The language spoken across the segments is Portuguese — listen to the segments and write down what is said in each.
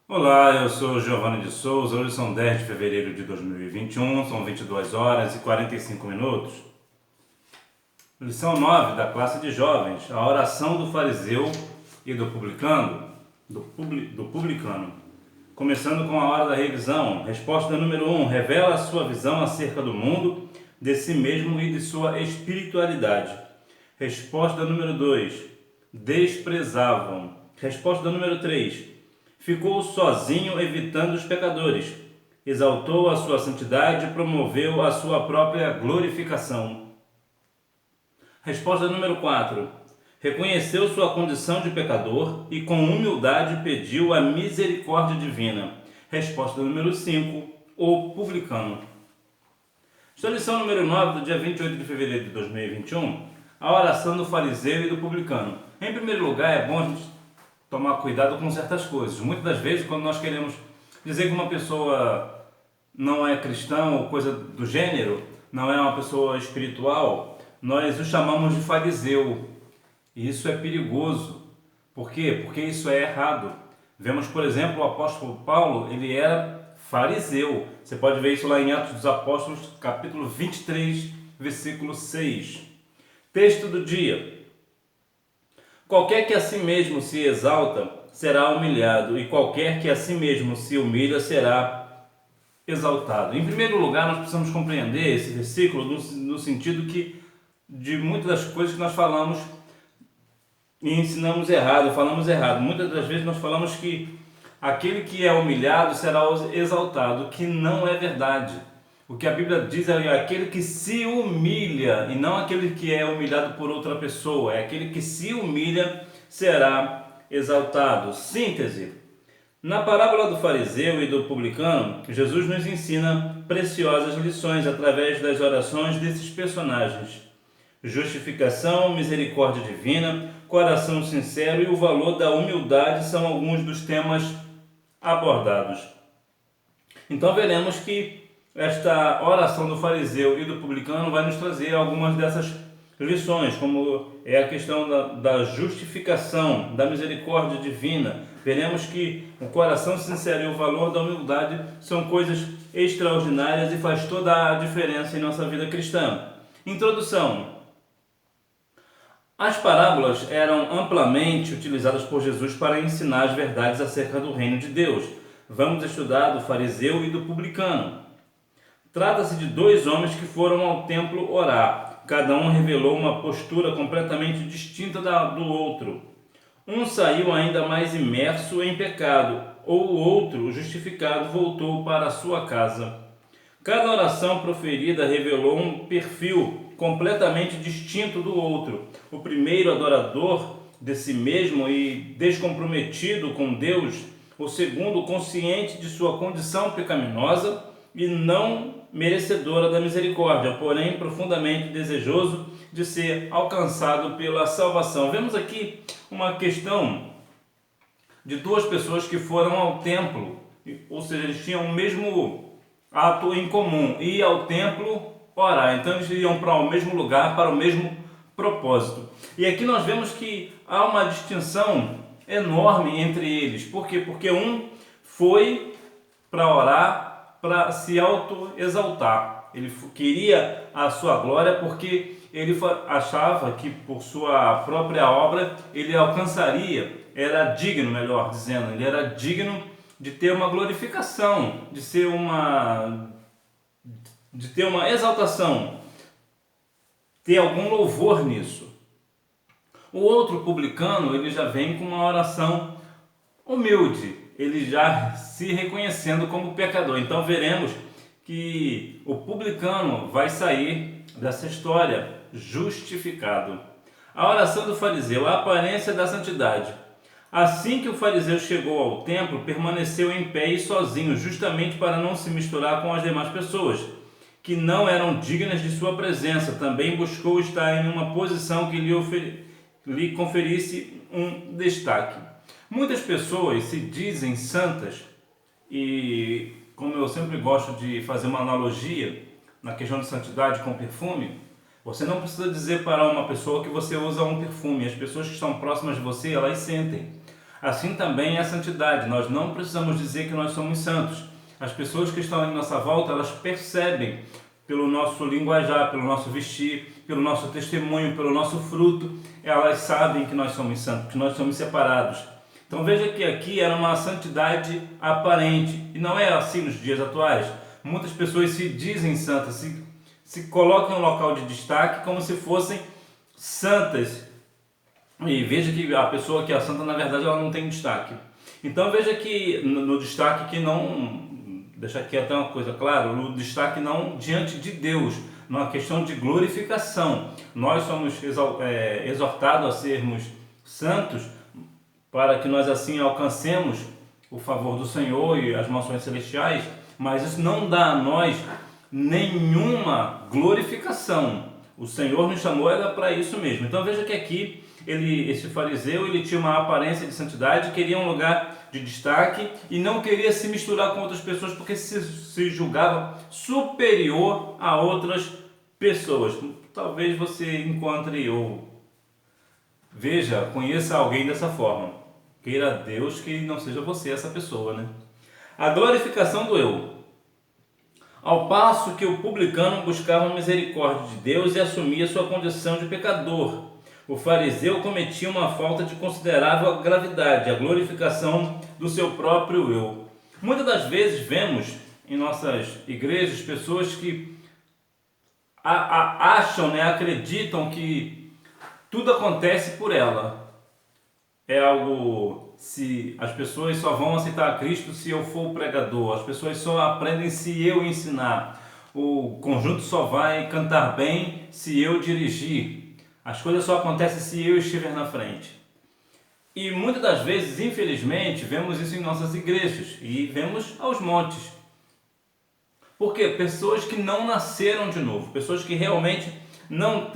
Olá, eu sou Giovanni de Souza. Hoje são 10 de fevereiro de 2021, são 22 horas e 45 minutos. Lição 9 da classe de jovens, a oração do fariseu e do publicano. Começando com a hora da revisão. Resposta número 1, revela a sua visão acerca do mundo, de si mesmo e de sua espiritualidade. Resposta número 2, desprezavam. Resposta número 3, ficou sozinho evitando os pecadores. Exaltou a sua santidade e promoveu a sua própria glorificação. Resposta número 4. Reconheceu sua condição de pecador e com humildade pediu a misericórdia divina. Resposta número 5. O publicano. Esta é a lição número 9 do dia 28 de fevereiro de 2021. A oração do fariseu e do publicano. Em primeiro lugar, é bom a gente tomar cuidado com certas coisas. Muitas das vezes, quando nós queremos dizer que uma pessoa não é cristã ou coisa do gênero, não é uma pessoa espiritual, nós o chamamos de fariseu. E isso é perigoso. Por quê? Porque isso é errado. Vemos, por exemplo, o apóstolo Paulo, ele era fariseu. Você pode ver isso lá em Atos dos Apóstolos, capítulo 23, versículo 6. Texto do dia. Qualquer que a si mesmo se exalta, será humilhado, e qualquer que a si mesmo se humilha, será exaltado. Em primeiro lugar, nós precisamos compreender esse versículo no sentido que de muitas das coisas que nós falamos e ensinamos errado, falamos errado. Muitas das vezes nós falamos que aquele que é humilhado será exaltado, que não é verdade. O que a Bíblia diz é aquele que se humilha, e não aquele que é humilhado por outra pessoa, é aquele que se humilha será exaltado. Síntese. Na parábola do fariseu e do publicano, Jesus nos ensina preciosas lições através das orações desses personagens. Justificação, misericórdia divina, coração sincero e o valor da humildade são alguns dos temas abordados. Então veremos que esta oração do fariseu e do publicano vai nos trazer algumas dessas lições, como é a questão da justificação, da misericórdia divina. Veremos que o coração sincero e o valor da humildade são coisas extraordinárias e faz toda a diferença em nossa vida cristã. Introdução. As parábolas eram amplamente utilizadas por Jesus para ensinar as verdades acerca do reino de Deus. Vamos estudar do fariseu e do publicano. Trata-se de dois homens que foram ao templo orar. Cada um revelou uma postura completamente distinta do outro. Um saiu ainda mais imerso em pecado, ou o outro, justificado, voltou para a sua casa. Cada oração proferida revelou um perfil completamente distinto do outro. O primeiro, adorador de si mesmo e descomprometido com Deus. O segundo, consciente de sua condição pecaminosa e não merecedora da misericórdia, porém profundamente desejoso de ser alcançado pela salvação. Vemos aqui uma questão de duas pessoas que foram ao templo, ou seja, eles tinham o mesmo ato em comum, ir ao templo orar. Então eles iam para o mesmo lugar, para o mesmo propósito. E aqui nós vemos que há uma distinção enorme entre eles. Por quê? Porque um foi para orar para se auto-exaltar. Ele queria a sua glória porque ele achava que por sua própria obra ele alcançaria, era digno, melhor dizendo, ele era digno de ter uma glorificação, de ter uma exaltação, ter algum louvor nisso. O outro publicano, ele já vem com uma oração humilde, ele já se reconhecendo como pecador. Então veremos que o publicano vai sair dessa história justificado. A oração do fariseu, a aparência da santidade. Assim que o fariseu chegou ao templo, permaneceu em pé e sozinho, justamente para não se misturar com as demais pessoas, que não eram dignas de sua presença. Também buscou estar em uma posição que lhe conferisse um destaque. Muitas pessoas se dizem santas e, como eu sempre gosto de fazer uma analogia na questão de santidade com perfume, você não precisa dizer para uma pessoa que você usa um perfume. As pessoas que estão próximas de você, elas sentem. Assim também é a santidade. Nós não precisamos dizer que nós somos santos. As pessoas que estão em nossa volta, elas percebem pelo nosso linguajar, pelo nosso vestir, pelo nosso testemunho, pelo nosso fruto, elas sabem que nós somos santos, que nós somos separados. Então veja que aqui era uma santidade aparente, e não é assim nos dias atuais. Muitas pessoas se dizem santas, se colocam em um local de destaque como se fossem santas. E veja que a pessoa que é santa, na verdade, ela não tem destaque. Então veja que no destaque que não... Deixa aqui até uma coisa clara, o destaque não diante de Deus, numa questão de glorificação. Nós somos exortados a sermos santos para que nós assim alcancemos o favor do Senhor e as mansões celestiais, mas isso não dá a nós nenhuma glorificação. O Senhor nos chamou era para isso mesmo. Então veja que aqui esse fariseu ele tinha uma aparência de santidade, queria um lugar de destaque e não queria se misturar com outras pessoas porque se julgava superior a outras pessoas. Talvez você encontre ou veja, conheça alguém dessa forma. Queira Deus que não seja você essa pessoa, né? A glorificação do eu. Ao passo que o publicano buscava a misericórdia de Deus e assumia sua condição de pecador, o fariseu cometia uma falta de considerável gravidade, a glorificação do seu próprio eu. Muitas das vezes vemos em nossas igrejas pessoas que acham, acreditam que tudo acontece por ela. É algo, se as pessoas só vão aceitar a Cristo se eu for o pregador, as pessoas só aprendem se eu ensinar, o conjunto só vai cantar bem se eu dirigir. As coisas só acontecem se eu estiver na frente. E muitas das vezes, infelizmente, vemos isso em nossas igrejas e vemos aos montes. Por quê? Pessoas que não nasceram de novo, pessoas que realmente não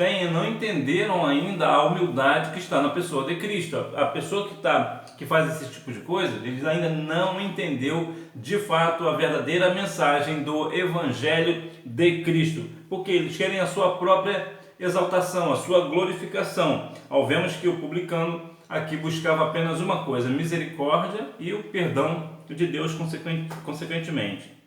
entenderam ainda a humildade que está na pessoa de Cristo. A pessoa que faz esse tipo de coisa, eles ainda não entendeu de fato a verdadeira mensagem do Evangelho de Cristo, porque eles querem a sua própria exaltação, a sua glorificação. Ao vemos que o publicano aqui buscava apenas uma coisa, misericórdia e o perdão de Deus consequentemente.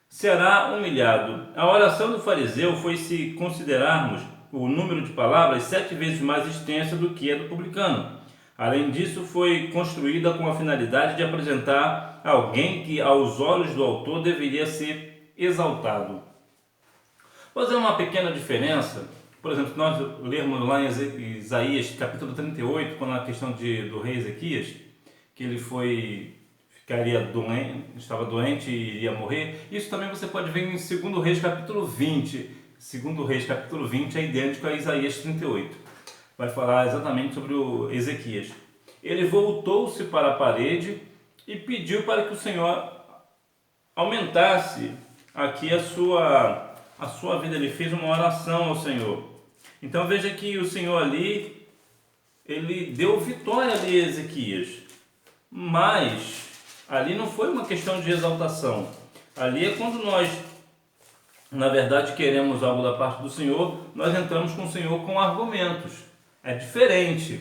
Será humilhado. A oração do fariseu foi, se considerarmos o número de palavras, 7 vezes mais extensa do que a do publicano. Além disso, foi construída com a finalidade de apresentar alguém que, aos olhos do autor, deveria ser exaltado. Vou fazer uma pequena diferença. Por exemplo, nós lermos lá em Isaías capítulo 38, quando a questão do rei Ezequias, que ele estava doente e iria morrer. Isso também você pode ver em 2 Reis capítulo 20. 2 Reis capítulo 20 é idêntico a Isaías 38. Vai falar exatamente sobre o Ezequias. Ele voltou-se para a parede e pediu para que o Senhor aumentasse aqui a sua vida. Ele fez uma oração ao Senhor. Então veja que o Senhor ali, ele deu vitória ali a Ezequias. Mas ali não foi uma questão de exaltação. Ali é quando nós, na verdade, queremos algo da parte do Senhor, nós entramos com o Senhor com argumentos. É diferente.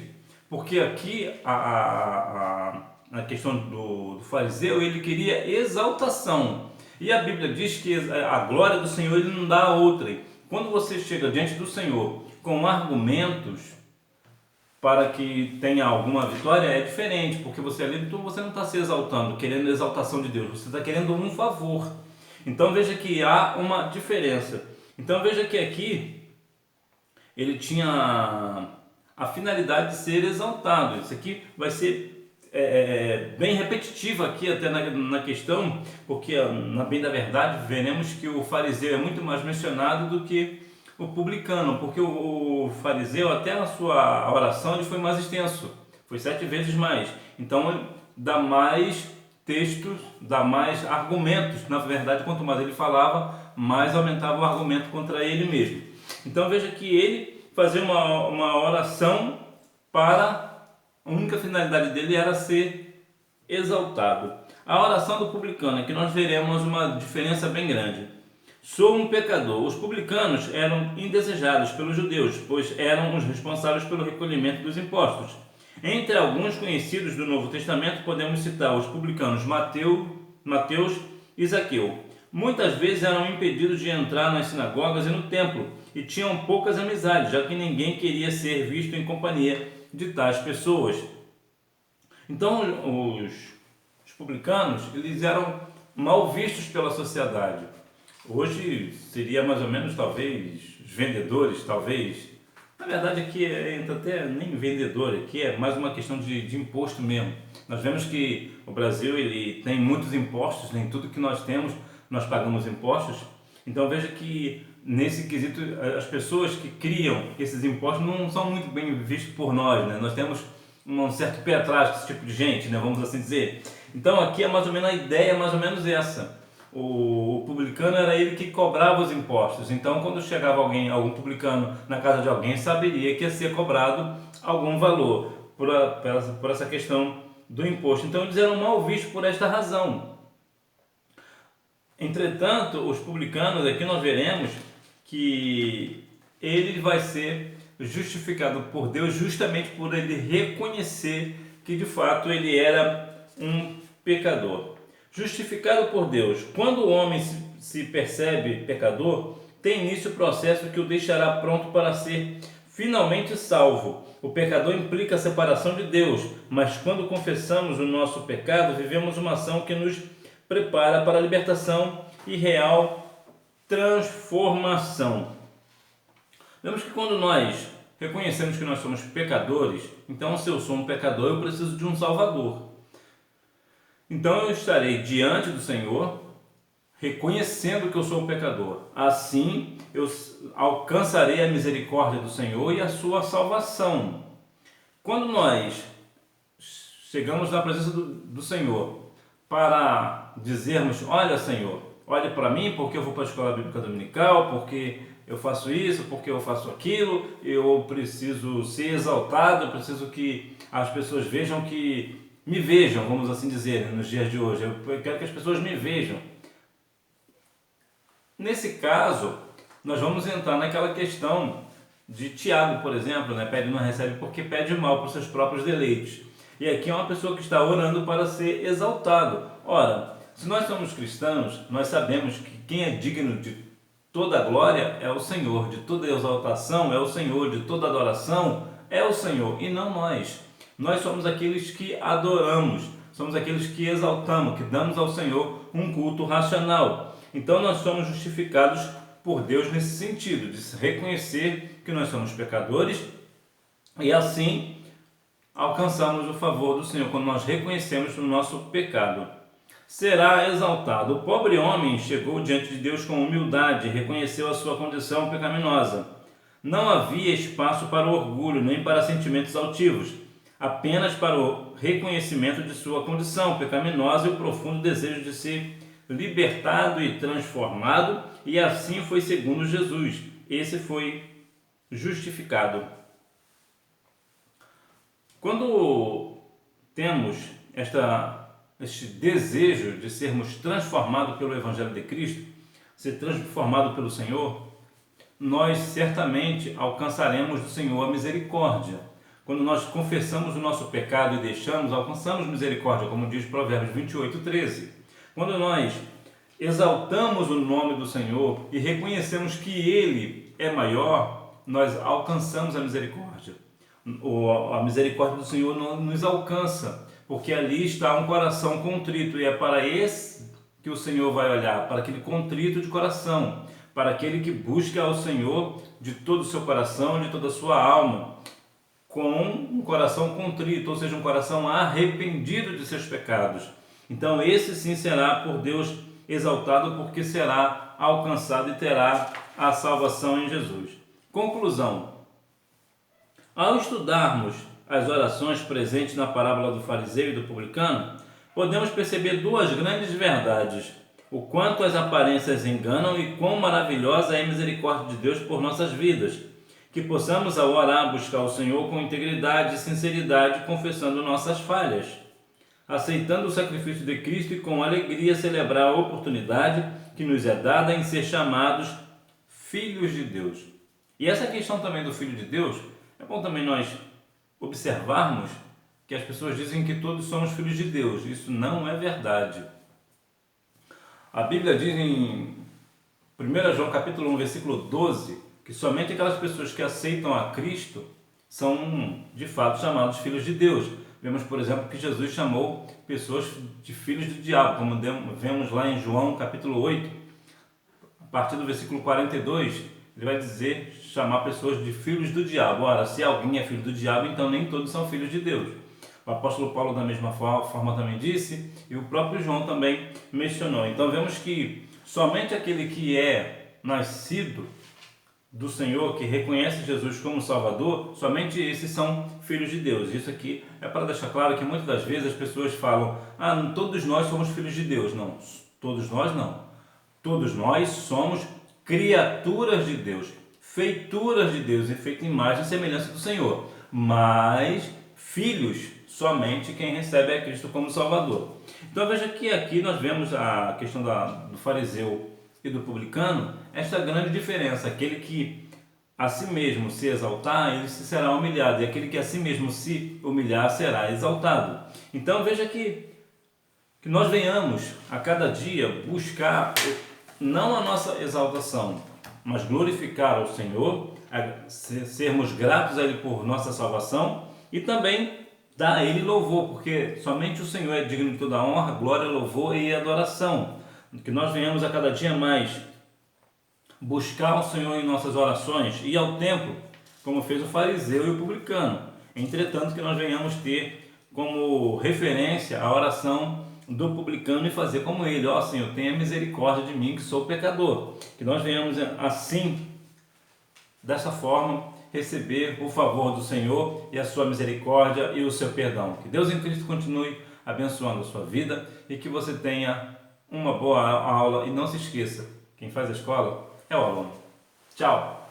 Porque aqui a questão do fariseu, ele queria exaltação. E a Bíblia diz que a glória do Senhor ele não dá a outra. Quando você chega diante do Senhor com argumentos para que tenha alguma vitória, é diferente, porque você não está se exaltando, querendo a exaltação de Deus, você está querendo um favor. Então veja que há uma diferença. Então veja que aqui ele tinha a finalidade de ser exaltado. Isso aqui vai ser bem repetitivo aqui até na questão, porque na bem da verdade veremos que o fariseu é muito mais mencionado do que o publicano, porque o fariseu até na sua oração ele foi mais extenso, foi 7 vezes mais, então dá mais textos, dá mais argumentos. Na verdade, quanto mais ele falava, mais aumentava o argumento contra ele mesmo. Então veja que ele fazia uma oração para a única finalidade dele era ser exaltado. A oração do publicano é que nós veremos uma diferença bem grande. Sou um pecador. Os publicanos eram indesejados pelos judeus, pois eram os responsáveis pelo recolhimento dos impostos. Entre alguns conhecidos do Novo Testamento, podemos citar os publicanos Mateus e Zaqueu. Muitas vezes eram impedidos de entrar nas sinagogas e no templo, e tinham poucas amizades, já que ninguém queria ser visto em companhia de tais pessoas. Então, os publicanos, eles eram mal vistos pela sociedade. Hoje seria mais ou menos, talvez, os vendedores, talvez. Na verdade, aqui entra até nem vendedor, aqui é mais uma questão de imposto mesmo. Nós vemos que o Brasil ele tem muitos impostos, nem tudo que nós temos nós pagamos impostos. Então veja que nesse quesito as pessoas que criam esses impostos não são muito bem vistas por nós, né? Nós temos um certo pé atrás com esse tipo de gente, né? Vamos assim dizer. Então aqui é mais ou menos a ideia, é mais ou menos essa. O publicano era ele que cobrava os impostos. Então quando chegava algum publicano na casa de alguém, saberia que ia ser cobrado algum valor por essa questão do imposto. Então eles eram mal vistos por esta razão. Entretanto, os publicanos, aqui nós veremos que ele vai ser justificado por Deus justamente por ele reconhecer que de fato ele era um pecador. Justificado por Deus. Quando o homem se percebe pecador, tem início o processo que o deixará pronto para ser finalmente salvo. O pecador implica a separação de Deus, mas quando confessamos o nosso pecado, vivemos uma ação que nos prepara para a libertação e real transformação. Vemos que quando nós reconhecemos que nós somos pecadores, então se eu sou um pecador, eu preciso de um Salvador. Então eu estarei diante do Senhor, reconhecendo que eu sou um pecador. Assim eu alcançarei a misericórdia do Senhor e a sua salvação. Quando nós chegamos na presença do Senhor, para dizermos, olha Senhor, olhe para mim porque eu vou para a escola bíblica dominical, porque eu faço isso, porque eu faço aquilo, eu preciso ser exaltado, eu preciso que as pessoas me vejam, vamos assim dizer, nos dias de hoje, eu quero que as pessoas me vejam. Nesse caso, nós vamos entrar naquela questão de Tiago, por exemplo, né? Pede e não recebe porque pede mal para os seus próprios deleites. E aqui é uma pessoa que está orando para ser exaltado. Ora, se nós somos cristãos, nós sabemos que quem é digno de toda a glória é o Senhor, de toda a exaltação é o Senhor, de toda adoração é o Senhor, e não nós. Nós somos aqueles que adoramos, somos aqueles que exaltamos, que damos ao Senhor um culto racional. Então nós somos justificados por Deus nesse sentido, de reconhecer que nós somos pecadores e assim alcançamos o favor do Senhor quando nós reconhecemos o nosso pecado. Será exaltado. O pobre homem chegou diante de Deus com humildade e reconheceu a sua condição pecaminosa. Não havia espaço para o orgulho, nem para sentimentos altivos, apenas para o reconhecimento de sua condição pecaminosa e o profundo desejo de ser libertado e transformado, e assim foi segundo Jesus. Esse foi justificado. Quando temos este desejo de sermos transformados pelo Evangelho de Cristo, ser transformado pelo Senhor, nós certamente alcançaremos do Senhor a misericórdia. Quando nós confessamos o nosso pecado e deixamos, alcançamos misericórdia, como diz Provérbios 28:13. Quando nós exaltamos o nome do Senhor e reconhecemos que Ele é maior, nós alcançamos a misericórdia. A misericórdia do Senhor não nos alcança, porque ali está um coração contrito, e é para esse que o Senhor vai olhar, para aquele contrito de coração, para aquele que busca ao Senhor de todo o seu coração, de toda a sua alma, com um coração contrito, ou seja, um coração arrependido de seus pecados. Então esse sim será por Deus exaltado, porque será alcançado e terá a salvação em Jesus. Conclusão. Ao estudarmos as orações presentes na parábola do fariseu e do publicano, podemos perceber duas grandes verdades: o quanto as aparências enganam e quão maravilhosa é a misericórdia de Deus por nossas vidas. Que possamos, ao orar, buscar o Senhor com integridade e sinceridade, confessando nossas falhas, aceitando o sacrifício de Cristo e com alegria celebrar a oportunidade que nos é dada em ser chamados filhos de Deus. E essa questão também do Filho de Deus, é bom também nós observarmos que as pessoas dizem que todos somos filhos de Deus. Isso não é verdade. A Bíblia diz em 1 João capítulo 1, versículo 12, que somente aquelas pessoas que aceitam a Cristo são de fato chamados filhos de Deus. Vemos, por exemplo, que Jesus chamou pessoas de filhos do diabo, como vemos lá em João capítulo 8, a partir do versículo 42, ele vai dizer, chamar pessoas de filhos do diabo. Ora, se alguém é filho do diabo, então nem todos são filhos de Deus. O apóstolo Paulo da mesma forma também disse, e o próprio João também mencionou. Então vemos que somente aquele que é nascido do Senhor, que reconhece Jesus como Salvador, somente esses são filhos de Deus. Isso aqui é para deixar claro que muitas das vezes as pessoas falam, todos nós somos filhos de Deus. Não, todos nós não. Todos nós somos criaturas de Deus, feituras de Deus, e feita imagem e semelhança do Senhor. Mas filhos, somente quem recebe a Cristo como Salvador. Então veja que aqui nós vemos a questão do fariseu e do publicano, esta grande diferença. Aquele que a si mesmo se exaltar, ele será humilhado, e aquele que a si mesmo se humilhar será exaltado. Então veja que nós venhamos a cada dia buscar não a nossa exaltação, mas glorificar ao Senhor, sermos gratos a Ele por nossa salvação e também dar a Ele louvor, porque somente o Senhor é digno de toda honra, glória, louvor e adoração. Que nós venhamos a cada dia mais buscar o Senhor em nossas orações e ao templo, como fez o fariseu e o publicano. Entretanto, que nós venhamos ter como referência a oração do publicano e fazer como ele: ó Senhor, tenha misericórdia de mim que sou pecador. Que nós venhamos assim, dessa forma, receber o favor do Senhor e a sua misericórdia e o seu perdão. Que Deus em Cristo continue abençoando a sua vida e que você tenha uma boa aula. E não se esqueça, quem faz a escola é o aluno. Tchau!